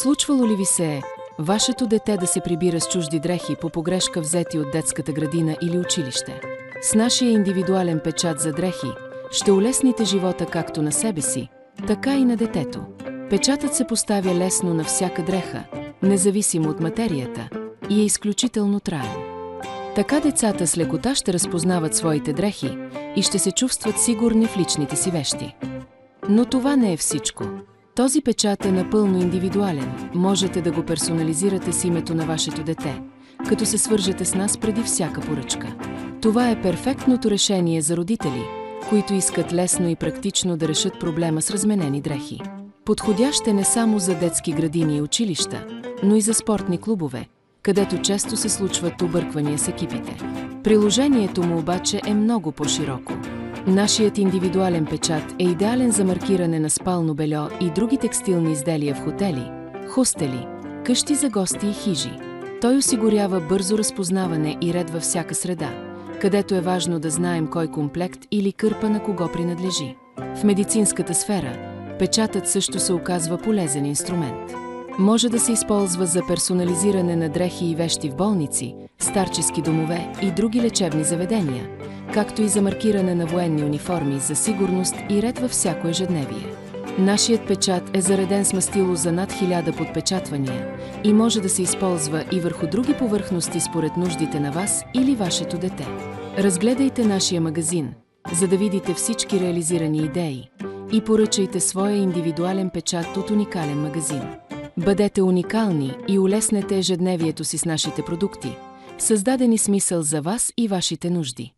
Случвало ли ви се вашето дете да се прибира с чужди дрехи по погрешка взети от детската градина или училище? С нашия индивидуален печат за дрехи ще улесните живота както на себе си, така и на детето. Печатът се поставя лесно на всяка дреха, независимо от материята, и е изключително траен. Така децата с лекота ще разпознават своите дрехи и ще се чувстват сигурни в личните си вещи. Но това не е всичко. Този печат е напълно индивидуален. Можете да го персонализирате с името на вашето дете, като се свържете с нас преди всяка поръчка. Това е перфектното решение за родители, които искат лесно и практично да решат проблема с разменени дрехи. Подходящ е не само за детски градини и училища, но и за спортни клубове, където често се случват обърквания с екипите. Приложението му обаче е много по-широко. Нашият индивидуален печат е идеален за маркиране на спално бельо и други текстилни изделия в хотели, хостели, къщи за гости и хижи. Той осигурява бързо разпознаване и ред във всяка среда, където е важно да знаем кой комплект или кърпа на кого принадлежи. В медицинската сфера печатът също се оказва полезен инструмент. Може да се използва за персонализиране на дрехи и вещи в болници, старчески домове и други лечебни заведения, както и за маркиране на военни униформи за сигурност и ред във всяко ежедневие. Нашият печат е зареден с мастило за над 1000 подпечатвания и може да се използва и върху други повърхности според нуждите на вас или вашето дете. Разгледайте нашия магазин, за да видите всички реализирани идеи и поръчайте своя индивидуален печат от уникален магазин. Бъдете уникални и улеснете ежедневието си с нашите продукти, създадени с мисъл за вас и вашите нужди.